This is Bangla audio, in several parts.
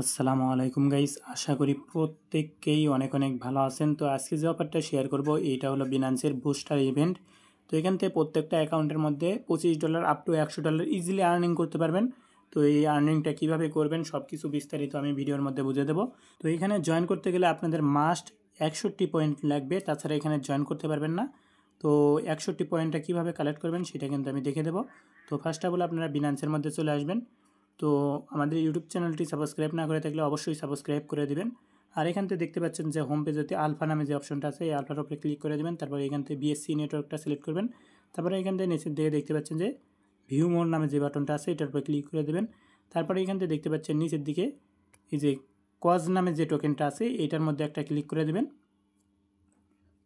আসসালামু আলাইকুম গাইস, আশা করি প্রত্যেককেই অনেক অনেক ভালো আছেন। তো আজকে যে অফারটা শেয়ার করব এইটা হলো বিনান্সের বুস্টার ইভেন্ট। তো এখান থেকে প্রত্যেকটা অ্যাকাউন্টের মধ্যে $25 আপ টু $100 ইজিলি আর্নিং করতে পারবেন। তো এই আর্নিংটা কিভাবে করবেন সব কিছু বিস্তারিত আমি ভিডিওর মধ্যে বুঝিয়ে দেবো। তো এখানে জয়েন করতে গেলে আপনাদের মাস্ট 61 পয়েন্ট লাগবে, তাছাড়া এখানে জয়েন করতে পারবেন না। তো 61 পয়েন্টটা কীভাবে কালেক্ট করবেন সেটা কিন্তু আমি দেখে দেবো। তো ফার্স্ট অফ অল আপনারা বিনান্সের মধ্যে চলে আসবেন। তো আমাদের ইউটিউব চ্যানেলটি সাবস্ক্রাইব না করে থাকলে অবশ্যই সাবস্ক্রাইব করে দিবেন। আর এখান থেকে দেখতে পাচ্ছেন যে হোম পেজেতে আলফা নামে যে অপশনটা আছে এই আলফার উপরে ক্লিক করে দেবেন। তারপরে এখান থেকে বিএসসি নেটওয়ার্কটা সিলেক্ট করবেন। তারপরে এখান থেকে নিচের দিকে দেখতে পাচ্ছেন যে ভিউ মোর নামে যে বাটনটা আছে এটার উপরে ক্লিক করে দেবেন। তারপরে এখান থেকে দেখতে পাচ্ছেন নিচের দিকে এই যে কজ নামে যে টোকেনটা আছে এটার মধ্যে একটা ক্লিক করে দেবেন।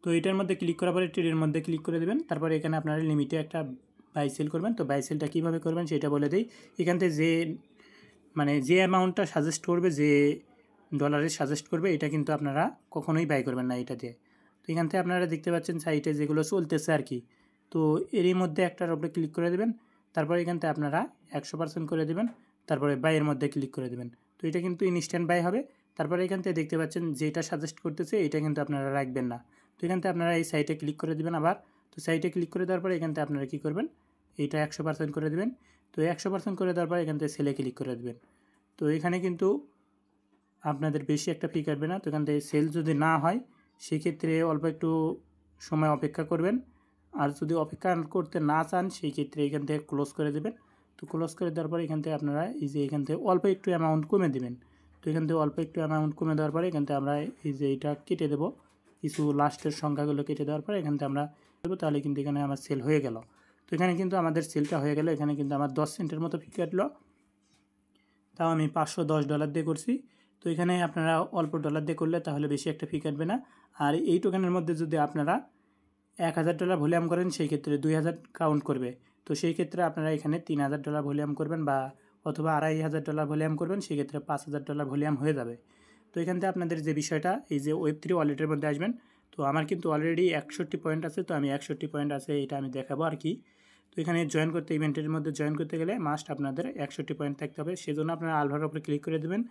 তো এটার মধ্যে ক্লিক করার পরে ট্রেডের মধ্যে ক্লিক করে দেবেন। তারপরে এখানে আপনারা লিমিটে একটা বাই সেল করবেন। তো বাই সেলটা কীভাবে করবেন সেটা বলে দিই। এখান থেকে যে অ্যামাউন্টটা সাজেস্ট করবে, যে ডলারের সাজেস্ট করবে, এটা কিন্তু আপনারা কখনোই বাই করবেন না এটা দিয়ে। তো এখান থেকে আপনারা দেখতে পাচ্ছেন সাইটে যেগুলো চলতেছে আর কি। তো এরই মধ্যে একটার উপরে ক্লিক করে দেবেন। তারপরে এখান থেকে আপনারা 100% করে দেবেন। তারপরে বাইয়ের মধ্যে ক্লিক করে দেবেন। তো এটা কিন্তু ইনস্ট্যান্ট বাই হবে। তারপরে এখান থেকে দেখতে পাচ্ছেন যেটা সাজেস্ট করতেছে এটা কিন্তু আপনারা রাখবেন না। তো এখান থেকে আপনারা এই সাইটে ক্লিক করে দেবেন আবার। তো সাইটে ক্লিক করে দেওয়ার পরে এখান থেকে আপনারা কী করবেন, এইটা 100% করে দেবেন। তো 100% করে দেওয়ার পর এখান থেকে সেলে ক্লিক করে দেবেন। তো এখানে কিন্তু আপনাদের বেশি একটা ফি কাটবে না। তো এখান থেকে সেল যদি না হয় সেক্ষেত্রে অল্প একটু সময় অপেক্ষা করবেন। আর যদি অপেক্ষা করতে না চান সেই ক্ষেত্রে এখান থেকে ক্লোজ করে দেবেন। তো ক্লোজ করে দেওয়ার পরে এখান থেকে আপনারা এই যে এখান থেকে অল্প একটু অ্যামাউন্ট কমে দেবেন। তো এখান থেকে অল্প একটু অ্যামাউন্ট কমে দেওয়ার পরে এখান থেকে আমরা এই যে এটা কেটে দেবো, কিছু লাস্টের সংখ্যাগুলো কেটে দেওয়ার পরে এখান থেকে আমরা দেবো, তাহলে কিন্তু এখানে আমার সেল হয়ে গেল। তো এখানে কিন্তু আমাদের সেলটা হয়ে গেল। এখানে কিন্তু আমার 10 সেন্টের মতো ফি কাটলো, তাও আমি $510 দিয়ে করছি। তো এখানে আপনারা অল্প ডলার দিয়ে করলে তাহলে বেশি একটা ফি কাটবে না। আর এই টোকেনের মধ্যে যদি আপনারা $1000 ভলিউম করেন সেই ক্ষেত্রে 2000 কাউন্ট করবে। তো সেই ক্ষেত্রে আপনারা এখানে $3000 ভলিউম করবেন বা অথবা $2500 ভলিউম করবেন, সেক্ষেত্রে $5000 ভলিউম হয়ে যাবে। তো এখান থেকে আপনাদের যে বিষয়টা এই যে Web3 ওয়ালেটের মধ্যে আসবেন। তো আমার কিন্তু অলরেডি 61 পয়েন্ট আছে, তো আমি 61 পয়েন্ট আছে এটা আমি দেখাবো আর কি। তো এখানে জয়েন করতে, ইভেন্টের মধ্যে জয়েন করতে গেলে মাস্ট আপনাদের 61 পয়েন্ট থাকতে হবে। সেজন্য আপনারা আলফার উপরে ক্লিক করে দেবেন।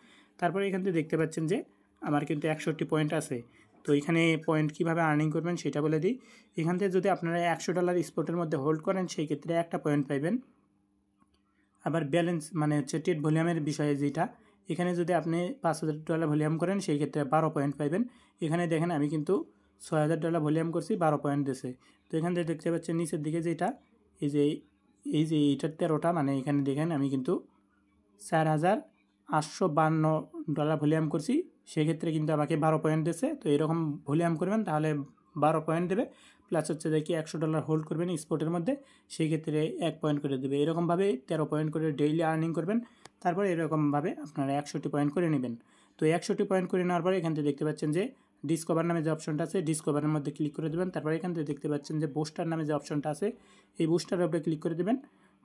তারপরে এখান থেকে দেখতে পাচ্ছেন যে আমার কিন্তু 61 পয়েন্ট আছে। তো এখানে পয়েন্ট কীভাবে আর্নিং করবেন সেটা বলে দিই। এখান থেকে যদি আপনারা $100 স্পটের মধ্যে হোল্ড করেন সেই ক্ষেত্রে একটা পয়েন্ট পাইবেন। আবার ব্যালেন্স মানে হচ্ছে ট্রেড ভলিউমের বিষয়ে যেটা, এখানে যদি আপনি $5000 ভলিউম করেন সেই ক্ষেত্রে 12 পয়েন্ট পাইবেন। এখানে দেখেন আমি কিন্তু $6000 ভলিউম করছি, 12 পয়েন্ট দিয়েছে। তো এখান থেকে দেখতে পাচ্ছেন নিচের দিকে যেটা এই যে এইটার 13টা, মানে এখানে দেখেন আমি কিন্তু $4852 ভলিউম করছি, সেক্ষেত্রে কিন্তু আমাকে 12 পয়েন্ট দিয়েছে। তো এরকম ভলিউম করবেন তাহলে 12 পয়েন্ট দেবে। প্লাস হচ্ছে যে কি $100 হোল্ড করবেন স্পটের মধ্যে, সেই ক্ষেত্রে 1 পয়েন্ট করে দেবে। এরকমভাবে 13 পয়েন্ট করে ডেইলি আর্নিং করবেন। তারপরে এরকমভাবে আপনারা 61 পয়েন্ট করে নেবেন। তো 61 পয়েন্ট করে নেওয়ার পরে এখান থেকে দেখতে পাচ্ছেন যে ডিসকভার নামে যে অপশনটা আছে ডিসকভারের মধ্যে ক্লিক করে দেবেন। তারপরে এখান থেকে দেখতে পাচ্ছেন যে বুস্টার নামে যে অপশনটা আছে এই বুস্টারের উপরে ক্লিক করে দেবেন।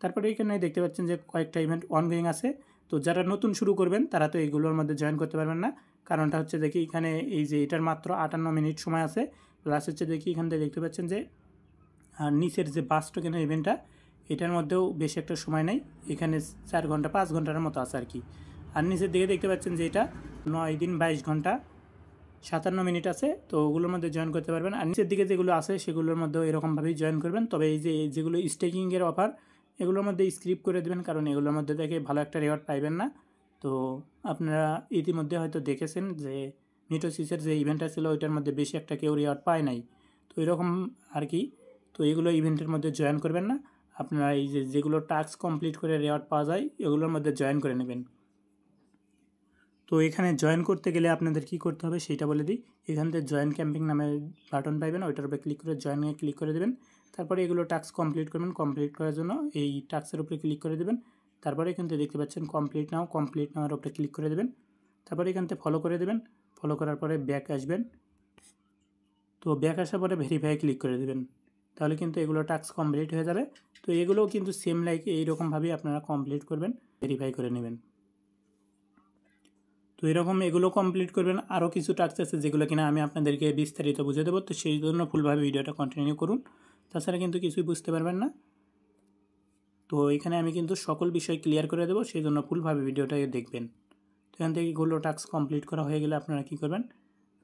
তারপরে এখানে দেখতে পাচ্ছেন যে কয়েকটা ইভেন্ট অনগোয়িং আছে। তো যারা নতুন শুরু করবেন তারা তো এইগুলোর মধ্যে জয়েন করতে পারবেন না, কারণটা হচ্ছে দেখি এখানে এই যে এটার মাত্র 58 মিনিট সময় আছে। প্লাস হচ্ছে দেখি এখান থেকে দেখতে পাচ্ছেন যে আর নিচের যে বাস টোকেনের ইভেন্টটা এটার মধ্যেও বেশি একটা সময় নেই, এখানে 4 ঘন্টা 5 ঘন্টার মতো আছে আর কি। আর নিচের দিকে দেখতে পাচ্ছেন যে এটা 9 দিন 22 ঘন্টা 57 মিনিট আছে। তো ওগুলোর মধ্যে জয়েন করতে পারবেন। আর নিচের দিকে যেগুলো আছে সেগুলোর মধ্যেও এরকমভাবেই জয়েন করবেন। তবে এই যে যেগুলো স্টেকিংয়ের অফার এগুলোর মধ্যে স্ক্রিপ করে দেবেন, কারণ এগুলোর মধ্যে দেখে ভালো একটা রেওয়ার্ড পাইবেন না। তো আপনারা ইতিমধ্যে হয়তো দেখেছেন যে মিটোসিসের যে ইভেন্টটা ছিল ওইটার মধ্যে বেশি একটা কেউ রেওয়ার্ড পায় নাই। তো এরকম আর কি। তো এগুলো ইভেন্টের মধ্যে জয়েন করবেন না, আপনারা এই যেগুলো টাস্ক কমপ্লিট করে রেওয়ার্ড পাওয়া যায় এগুলোর মধ্যে জয়েন করে নেবেন। তো এখানে জয়েন করতে গেলে আপনাদের কি করতে হবে সেটা বলে দিই। এখান থেকে জয়েন ক্যাম্পিং নামে বাটন পাইবেন, ওইটার উপরে ক্লিক করে জয়েনে ক্লিক করে দেবেন। তারপরে এগুলো টাস্ক কমপ্লিট করবেন। কমপ্লিট করার জন্য এই টাস্কের উপরে ক্লিক করে দেবেন। তারপরে এখান থেকে দেখতে পাচ্ছেন কমপ্লিট নাওয়ার উপরে ক্লিক করে দেবেন। তারপরে এখান থেকে ফলো করে দেবেন। ফলো করার পরে ব্যাক আসবেন। তো ব্যাক আসার পরে ভেরিফাই ক্লিক করে দেবেন, তাহলে কিন্তু এগুলো টাস্ক কমপ্লিট হয়ে যাবে। তো এগুলোও কিন্তু সেম লাইক এইরকমভাবেই আপনারা কমপ্লিট করবেন, ভেরিফাই করে নেবেন। তো এরকম এগুলো কমপ্লিট করবেন। আরও কিছু টাস্ক আছে যেগুলো কিনা আমি আপনাদেরকে বিস্তারিত বুঝে দেবো, তো সেই জন্য ফুলভাবে ভিডিওটা কন্টিনিউ করুন, তাছাড়া কিন্তু কিছুই বুঝতে পারবেন না। তো এখানে আমি কিন্তু সকল বিষয় ক্লিয়ার করে দেবো, সেই জন্য ফুলভাবে ভিডিওটা দেখবেন। তো এখান থেকে এগুলো টাস্ক কমপ্লিট করা হয়ে গেলে আপনারা কী করবেন,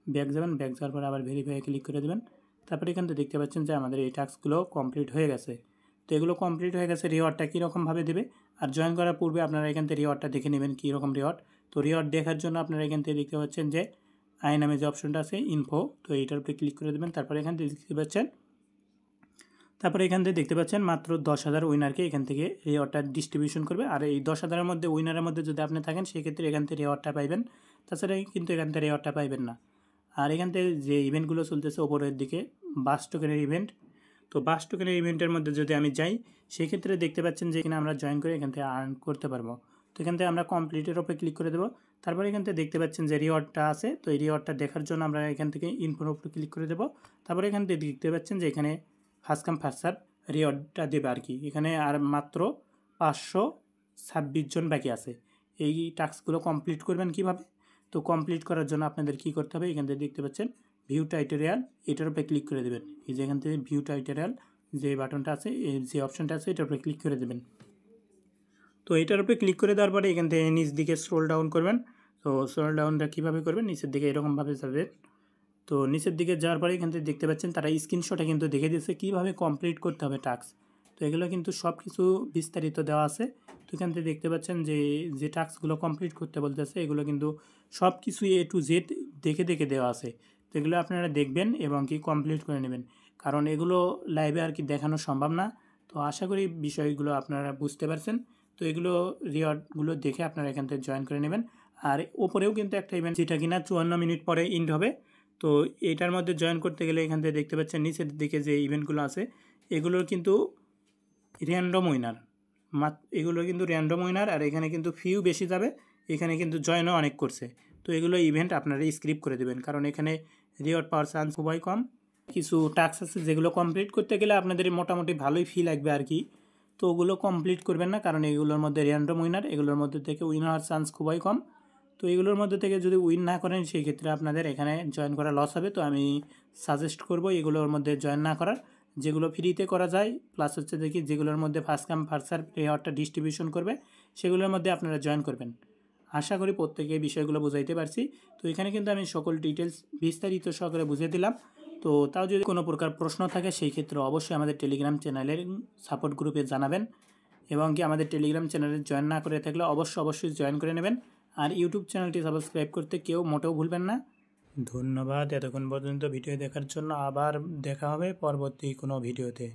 ব্যাক যাবেন, ব্যাক যাওয়ার পর আবার ভেরিফাই ক্লিক করে দেবেন। তারপরে এখান থেকে দেখতে পাচ্ছেন যে আমাদের এই টাস্কগুলো কমপ্লিট হয়ে গেছে। তো এগুলো কমপ্লিট হয়ে গেছে। রিওয়ার্ডটা কীরকমভাবে দেবে, আর জয়েন করার পূর্বে আপনারা এখান থেকে রিওয়ার্ডটা দেখে নেবেন কীরকম রিওয়ার্ড। তো রিওয়ার্ড দেখার জন্য আপনারা এখান থেকে দেখতে পাচ্ছেন যে আই নামে যে অপশনটা আছে ইনফো, তো এইটার উপরে ক্লিক করে দেবেন। তারপরে এখান থেকে দেখতে পাচ্ছেন মাত্র 10,000 উইনারকে এখান থেকে রিওয়ার্ডটা ডিস্ট্রিবিউশন করবে। আর এই 10,000-এর মধ্যে উইনারের মধ্যে যদি আপনি থাকেন সেক্ষেত্রে এখান থেকে রিওয়ার্ডটা পাইবেন, তাছাড়া কিন্তু এখান থেকে রিওয়ার্ডটা পাইবেন না। আর এখান থেকে যে ইভেন্টগুলো চলতেছে ওপরের দিকে বাস টোকেনের ইভেন্ট, তো বাস টোকেনের ইভেন্টের মধ্যে যদি আমি যাই সেক্ষেত্রে দেখতে পাচ্ছেন যে এখানে আমরা জয়েন করে এখান থেকে আর্ন করতে পারবো। তো এখান থেকে আমরা কমপ্লিটের উপরে ক্লিক করে দেবো। তারপরে এখান থেকে দেখতে পাচ্ছেন যে রিওয়ার্ডটা আছে, তো এই রিওয়ার্ডটা দেখার জন্য আমরা এখান থেকে ইনফোর উপরে ক্লিক করে দেবো। তারপরে এখান থেকে দেখতে পাচ্ছেন যে এখানে ফার্স্ট কাম ফার্স্ট সার্ভ রিওয়ার্ডটা দেবে আর কি। এখানে আর মাত্র 526 জন বাকি আছে। এই টাস্কগুলো কমপ্লিট করবেন কিভাবে, তো কমপ্লিট করার জন্য আপনাদের কী করতে হবে, এখান থেকে দেখতে পাচ্ছেন ভিউ টাইটোরিয়াল, এটার উপরে ক্লিক করে দেবেন। এই যে এখান থেকে ভিউ টাইটোরিয়াল যে বাটনটা আছে, যে অপশনটা আছে এটার উপরে ক্লিক করে দেবেন। তো এটার উপরে ক্লিক করে দেওয়ার পরে এখান থেকে নিচ দিকে স্ক্রল ডাউন করবেন। তো স্ক্রল ডাউনটা কীভাবে করবেন, নিচের দিকে এরকমভাবে যাবেন। তো নিচের দিকে যাওয়ার পরে এখান থেকে দেখতে পাচ্ছেন তারা স্ক্রিনশটে কিন্তু দেখে দিয়েছে কীভাবে কমপ্লিট করতে হবে টাস্ক। তো এগুলো কিন্তু সব কিছু বিস্তারিত দেওয়া আছে। তো এখান থেকে দেখতে পাচ্ছেন যে টাস্কগুলো কমপ্লিট করতে বলতেছে এগুলো কিন্তু সব কিছু A to Z দেখে দেওয়া আছে। তো এগুলো আপনারা দেখবেন এবং কি কমপ্লিট করে নেবেন, কারণ এগুলো লাইভে আর কি দেখানো সম্ভব না। তো আশা করি বিষয়গুলো আপনারা বুঝতে পারছেন। তো এগুলো রিওয়ার্ডগুলো দেখে আপনারা এখান থেকে জয়েন করে নেবেন। আর ওপরেও কিন্তু একটা ইভেন্ট যেটা কিনা 54 মিনিট পরে এন্ড হবে। তো এটার মধ্যে জয়েন করতে গেলে এখান থেকে দেখতে পাচ্ছেন নিচের দিকে যে ইভেন্টগুলো আছে এগুলোর কিন্তু র্যান্ডম উইনার, এগুলোর কিন্তু র্যান্ডম উইনার। আর এখানে কিন্তু ফিউ বেশি যাবে, এখানে কিন্তু জয়েনও অনেক করছে। তো এগুলো ইভেন্ট আপনারা স্ক্রিপ করে দেবেন, কারণ এখানে রিওয়ার্ড পাওয়ার চান্স খুবই কম। কিছু টাস্ক আছে যেগুলো কমপ্লিট করতে গেলে আপনাদের মোটামুটি ভালোই ফি লাগবে আর কি। তো ওগুলো কমপ্লিট করবেন না, কারণ এগুলোর মধ্যে র্যান্ডম উইনার, এগুলোর মধ্যে থেকে উইন হওয়ার চান্স খুবই কম। তো এগুলোর মধ্যে থেকে যদি উইন না করেন সেই ক্ষেত্রে আপনাদের এখানে জয়েন করা লস হবে। তো আমি সাজেস্ট করব এগুলোর মধ্যে জয়েন না করার, যেগুলো ফ্রিতে করা যায় প্লাস হচ্ছে দেখি যেগুলোর মধ্যে ফার্স্ট কাম ফার্স্ট সার্ভ রিওয়ার্ডটা ডিস্ট্রিবিউশন করবে সেগুলোর মধ্যে আপনারা জয়েন করবেন। আশা করি প্রত্যেকে বিষয়গুলো বুঝাইতে পারছি। তো এখানে কিন্তু আমি সকল ডিটেলস বিস্তারিত সহকারে বুঝিয়ে দিলাম। তো তাও যদি কোনো প্রকার প্রশ্ন থাকে সেই ক্ষেত্রে অবশ্যই আমাদের টেলিগ্রাম চ্যানেলের সাপোর্ট গ্রুপে জানাবেন, এবং কি আমাদের টেলিগ্রাম চ্যানেলে জয়েন না করে থাকলে অবশ্যই জয়েন করে নেবেন। আর ইউটিউব চ্যানেলটি সাবস্ক্রাইব করতে কেউ মোটেও ভুলবেন না। ধন্যবাদ এতক্ষণ পর্যন্ত ভিডিও দেখার জন্য। আবার দেখা হবে পরবর্তী কোনো ভিডিওতে।